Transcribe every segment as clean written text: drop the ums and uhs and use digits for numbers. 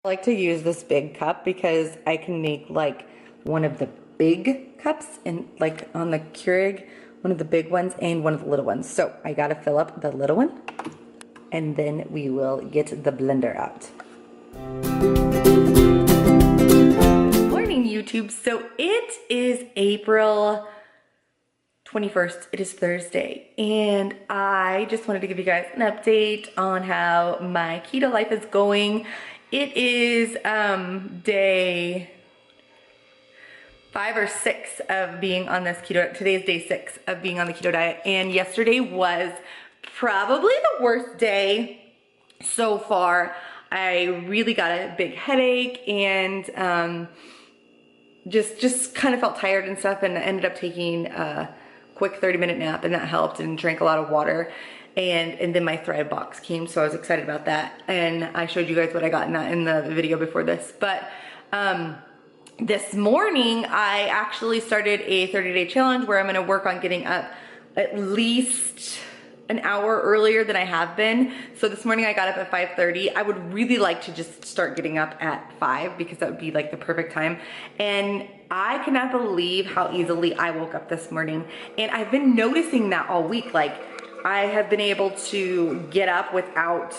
I like to use this big cup because I can make like one of the big cups and like on the Keurig, one of the big ones and one of the little ones. So I gotta fill up the little one and then we will get the blender out. Morning YouTube. So it is April 21st. It is Thursday and I just wanted to give you guys an update on how my keto life is going. It is day 5 or 6 of being on this keto. Today's day 6 of being on the keto diet, and yesterday was probably the worst day so far. I really got a big headache and just kind of felt tired and stuff, and ended up taking a quick 30-minute nap, and that helped, and drank a lot of water. And then my Thrive box came, so I was excited about that. And I showed you guys what I got in the video before this. But this morning, I actually started a 30-day challenge where I'm gonna work on getting up at least an hour earlier than I have been. So this morning I got up at 5:30. I would really like to just start getting up at 5 because that would be like the perfect time. And I cannot believe how easily I woke up this morning. And I've been noticing that all week. Like, I have been able to get up without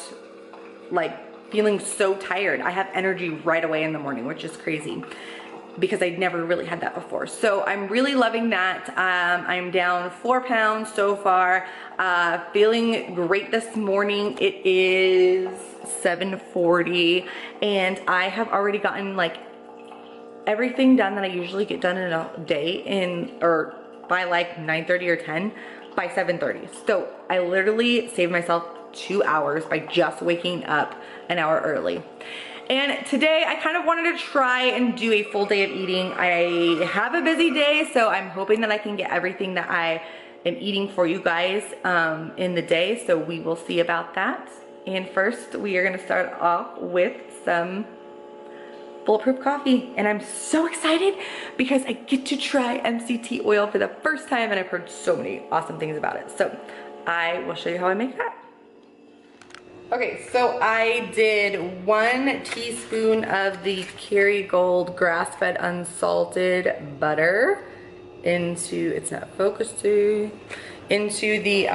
like feeling so tired. I have energy right away in the morning, which is crazy because I'd never really had that before. So I'm really loving that. I'm down 4 pounds so far, feeling great this morning. It is 7:40 and I have already gotten like everything done that I usually get done in a day or by like 9:30 or 10 by 7:30. So I literally saved myself 2 hours by just waking up an hour early. And today I kind of wanted to try and do a full day of eating. I have a busy day, so I'm hoping that I can get everything that I am eating for you guys in the day. So we will see about that. And first we are gonna start off with some bulletproof coffee, and I'm so excited because I get to try MCT oil for the first time, and I've heard so many awesome things about it. So I will show you how I make that. Okay, so I did 1 teaspoon of the Kerrygold grass-fed unsalted butter into, it's not focused to, into the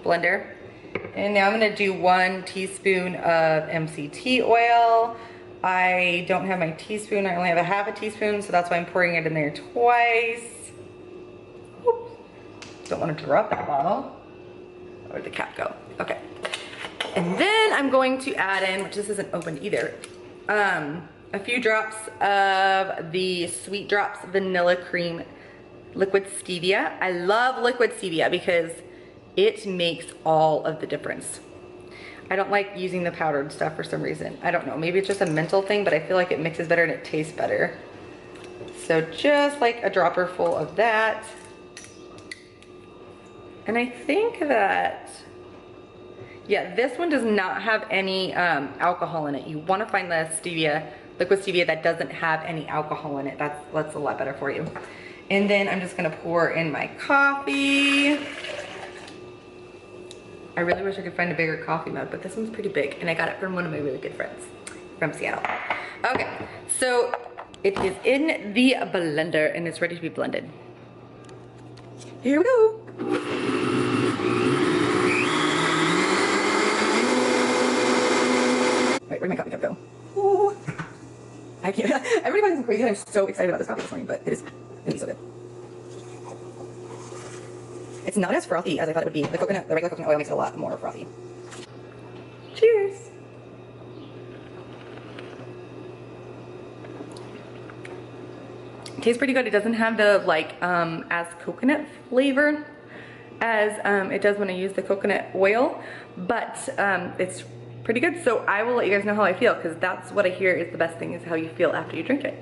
blender. And now I'm gonna do 1 teaspoon of MCT oil. I don't have my teaspoon, I only have a half a teaspoon, so that's why I'm pouring it in there twice. Oops. Don't want to drop that bottle. Where'd the cap go? Okay. And then I'm going to add in, which this isn't open either, a few drops of the Sweet Drops Vanilla Cream Liquid Stevia. I love liquid stevia because it makes all of the difference. I don't like using the powdered stuff for some reason. I don't know, maybe it's just a mental thing, but I feel like it mixes better and it tastes better. So just like a dropper full of that. And I think that, yeah, this one does not have any alcohol in it. You wanna find the stevia, liquid stevia that doesn't have any alcohol in it. That's a lot better for you. And then I'm just gonna pour in my coffee. I really wish I could find a bigger coffee mug, but this one's pretty big, and I got it from one of my really good friends from Seattle. Okay, so it is in the blender, and it's ready to be blended. Here we go. Wait, where'd my coffee cup go? Ooh. I can't, everybody finds it crazy that I'm so excited about this coffee this morning, but it is gonna be so good. It's not as frothy as I thought it would be. The regular coconut oil makes it a lot more frothy. Cheers! It tastes pretty good. It doesn't have the like as coconut flavor as it does when I use the coconut oil, but it's pretty good. So I will let you guys know how I feel, because that's what I hear is the best thing, is how you feel after you drink it.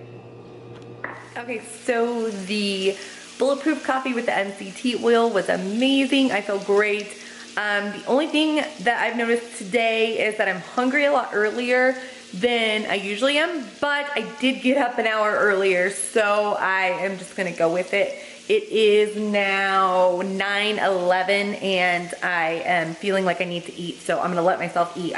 Okay, so the bulletproof coffee with the MCT oil was amazing. I feel great. The only thing that I've noticed today is that I'm hungry a lot earlier than I usually am, but I did get up an hour earlier, so I am just gonna go with it. It is now 9:11 and I am feeling like I need to eat, so I'm gonna let myself eat.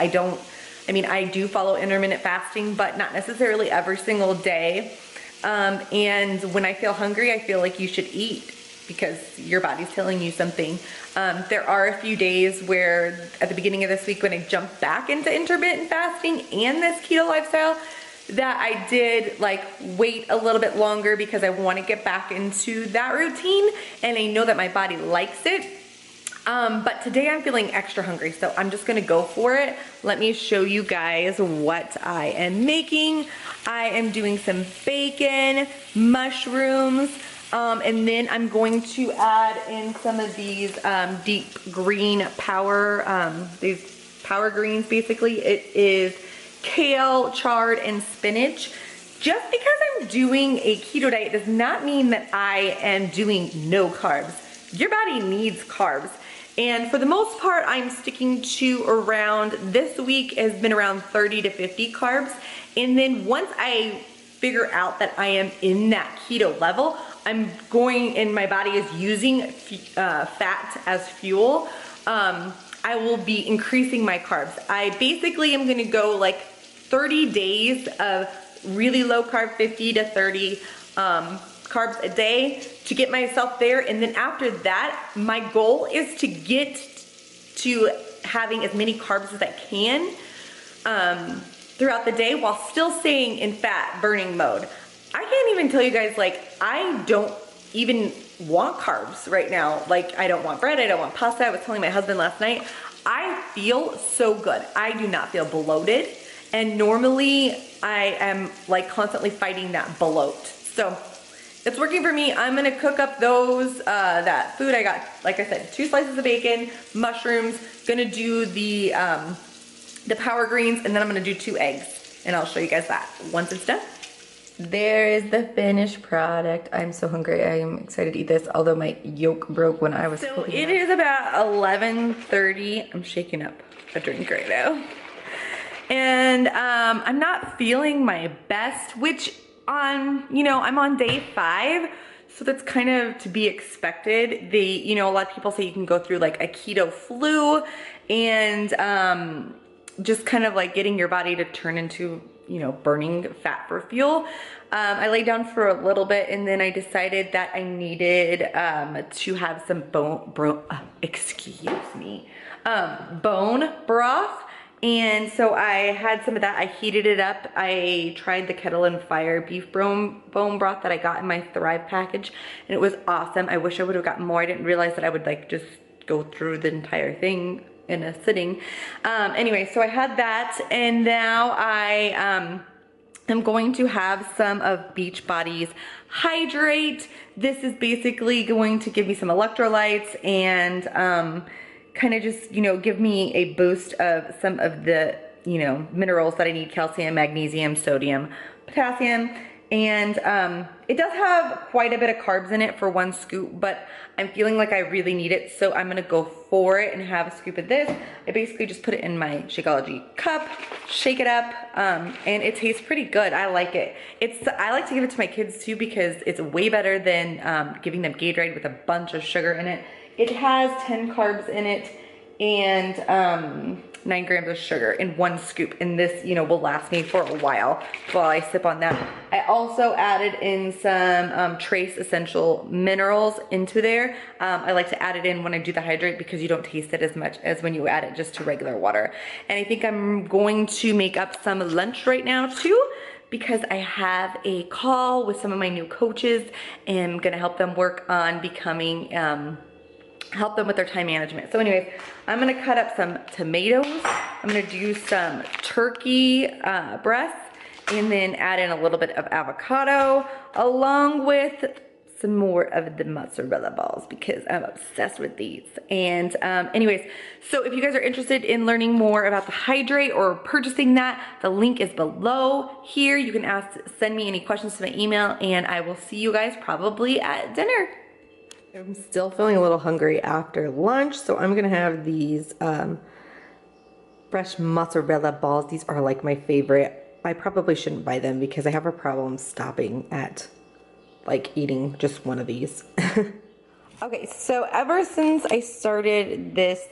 I mean, I do follow intermittent fasting, but not necessarily every single day. And when I feel hungry, I feel like you should eat because your body's telling you something. There are a few days where at the beginning of this week when I jumped back into intermittent fasting and this keto lifestyle, that I did like wait a little bit longer because I want to get back into that routine, and I know that my body likes it. But today I'm feeling extra hungry, so I'm just gonna go for it. Let me show you guys what I am making. I am doing some bacon, mushrooms, and then I'm going to add in some of these deep green power, these power greens basically. It is kale, chard, and spinach. Just because I'm doing a keto diet does not mean that I am doing no carbs. Your body needs carbs. And for the most part, I'm sticking to around, this week has been around 30 to 50 carbs. And then once I figure out that I am in that keto level, I'm going, and my body is using fat as fuel, I will be increasing my carbs. I basically am gonna go like 30 days of really low carb, 50 to 30 carbs a day to get myself there. And then after that, my goal is to get to having as many carbs as I can throughout the day while still staying in fat burning mode. I can't even tell you guys, like, I don't even want carbs right now. Like, I don't want bread, I don't want pasta. I was telling my husband last night, I feel so good. I do not feel bloated. And normally I am like constantly fighting that bloat. So it's working for me. I'm gonna cook up those, that food. I got, like I said, 2 slices of bacon, mushrooms, gonna do the power greens, and then I'm gonna do 2 eggs. And I'll show you guys that once it's done. There is the finished product. I'm so hungry. I am excited to eat this, although my yolk broke when I was cooking. So it is about 11:30. I'm shaking up a drink right now. And I'm not feeling my best, which I'm on day 5, so that's kind of to be expected. A lot of people say you can go through like a keto flu, and just kind of like getting your body to turn into, burning fat for fuel. I laid down for a little bit, and then I decided that I needed to have some bone broth. And so I had some of that. I heated it up. I tried the Kettle and Fire beef bone broth that I got in my Thrive package, and it was awesome. I wish I would have gotten more. I didn't realize that I would like just go through the entire thing in a sitting. Anyway, so I had that, and now I am going to have some of Beachbody's Hydrate. This is basically going to give me some electrolytes and kind of just, give me a boost of some of the, minerals that I need: calcium, magnesium, sodium, potassium. And it does have quite a bit of carbs in it for 1 scoop, but I'm feeling like I really need it, so I'm gonna go for it and have a scoop of this. I basically just put it in my Shakeology cup, shake it up, and it tastes pretty good. I like it. I like to give it to my kids too because it's way better than giving them Gatorade with a bunch of sugar in it. It has 10 carbs in it and 9 grams of sugar in 1 scoop, and this, will last me for a while I sip on that. I also added in some trace essential minerals into there. I like to add it in when I do the Hydrate because you don't taste it as much as when you add it just to regular water. And I think I'm going to make up some lunch right now too, because I have a call with some of my new coaches and I'm gonna help them work on becoming help them with their time management. So anyways, I'm gonna cut up some tomatoes. I'm gonna do some turkey breasts, and then add in a little bit of avocado along with some more of the mozzarella balls because I'm obsessed with these. And anyways, so if you guys are interested in learning more about the Hydrate or purchasing that, the link is below here. You can send me any questions to my email, and I will see you guys probably at dinner. I'm still feeling a little hungry after lunch, so I'm gonna have these fresh mozzarella balls. These are like my favorite. I probably shouldn't buy them because I have a problem stopping at like eating just one of these. Okay, so ever since I started this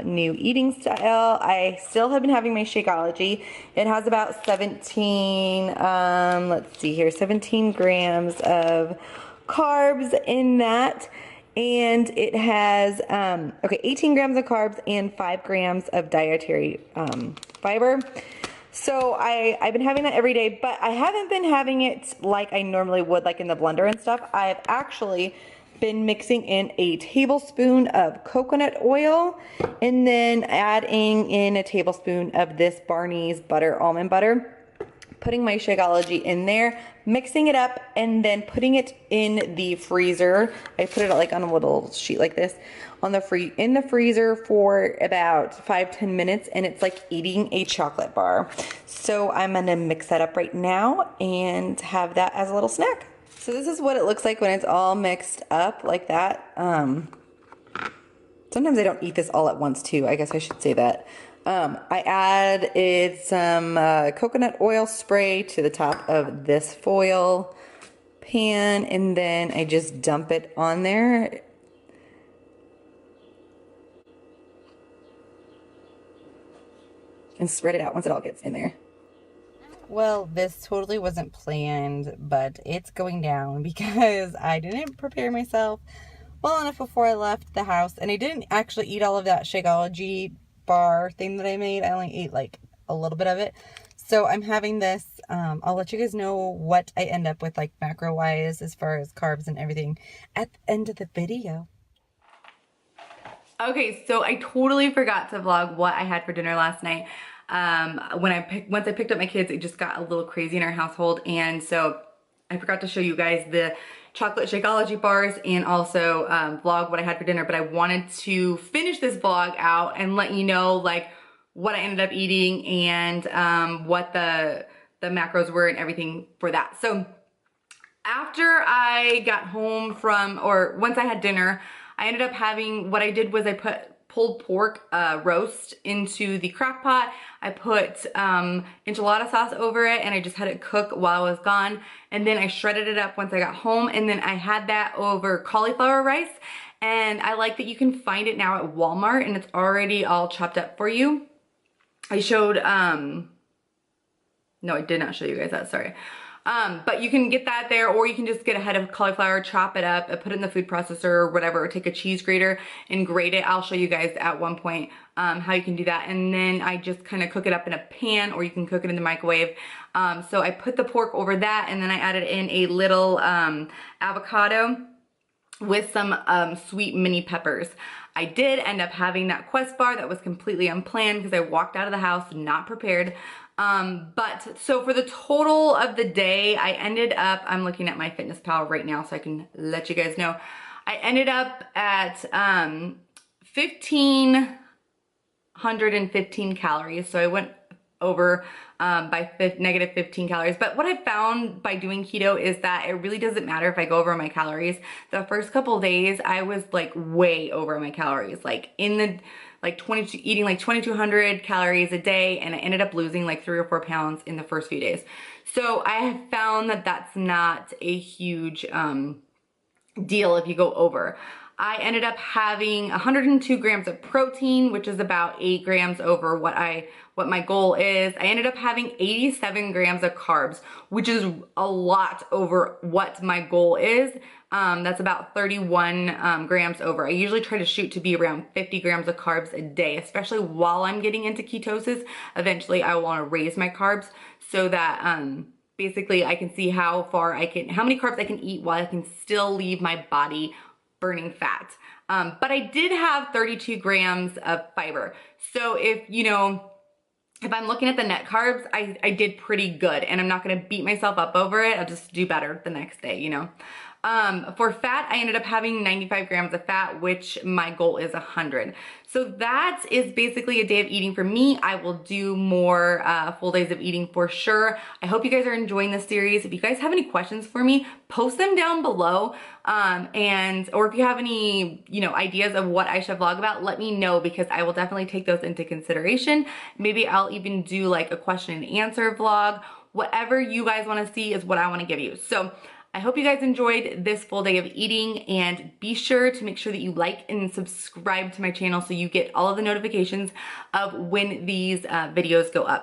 new eating style, I still have been having my Shakeology. It has about 17, let's see here, 17 grams of carbs in that. And it has, 18 grams of carbs and 5 grams of dietary fiber. So I've been having that every day, but I haven't been having it like I normally would, like in the blender and stuff. I've actually been mixing in a tablespoon of coconut oil and then adding in a tablespoon of this Barney's butter, almond butter, putting my Shakeology in there, mixing it up, and then putting it in the freezer. I put it like on a little sheet like this on the in the freezer for about 5-10 minutes, and it's like eating a chocolate bar. So I'm gonna mix that up right now and have that as a little snack. So this is what it looks like when it's all mixed up like that. Sometimes I don't eat this all at once too. I guess I should say that. I added some coconut oil spray to the top of this foil pan, and then I just dump it on there. And spread it out once it all gets in there. Well, this totally wasn't planned, but it's going down because I didn't prepare myself well enough before I left the house, and I didn't actually eat all of that Shakeology bar thing that I made. I only ate like a little bit of it. So I'm having this, I'll let you guys know what I end up with like macro wise as far as carbs and everything at the end of the video. Okay, so I totally forgot to vlog what I had for dinner last night. Once I picked up my kids, it just got a little crazy in our household, and so I forgot to show you guys the chocolate Shakeology bars and also vlog what I had for dinner, but I wanted to finish this vlog out and let you know like what I ended up eating and what the macros were and everything for that. So after I got home once I had dinner, I ended up having, what I did was I put pulled pork roast into the crock pot. I put enchilada sauce over it, and I just had it cook while I was gone. And then I shredded it up once I got home, and then I had that over cauliflower rice. And I like that you can find it now at Walmart, and it's already all chopped up for you. I showed, no, I did not show you guys that, sorry. But you can get that there, or you can just get a head of cauliflower, chop it up, put it in the food processor or whatever, or take a cheese grater and grate it. I'll show you guys at one point how you can do that. And then I just kind of cook it up in a pan, or you can cook it in the microwave. So I put the pork over that, and then I added in a little avocado with some sweet mini peppers. I did end up having that Quest bar that was completely unplanned because I walked out of the house not prepared. But so for the total of the day, I ended up, I'm looking at my FitnessPal right now so I can let you guys know. I ended up at 1,515 calories. So I went over by negative 15 calories. But what I found by doing keto is that it really doesn't matter if I go over my calories. The first couple of days, I was like way over my calories, like in the eating like 2,200 calories a day, and I ended up losing like 3 or 4 pounds in the first few days. So I have found that that's not a huge deal if you go over. I ended up having 102 grams of protein, which is about 8 grams over what my goal is. I ended up having 87 grams of carbs, which is a lot over what my goal is. That's about 31 grams over. I usually try to shoot to be around 50 grams of carbs a day, especially while I'm getting into ketosis. Eventually I want to raise my carbs so that basically I can see how many carbs I can eat while I can still leave my body burning fat. But I did have 32 grams of fiber. So if I'm looking at the net carbs, I did pretty good, and I'm not gonna beat myself up over it. I'll just do better the next day, For fat, I ended up having 95 grams of fat, which my goal is 100. So that is basically a day of eating for me. I will do more full days of eating for sure. I hope you guys are enjoying this series. If you guys have any questions for me, post them down below. Or if you have any, ideas of what I should vlog about, let me know, because I will definitely take those into consideration. Maybe I'll even do like a question and answer vlog. Whatever you guys want to see is what I want to give you. So I hope you guys enjoyed this full day of eating, and be sure to make sure that you like and subscribe to my channel so you get all of the notifications of when these videos go up.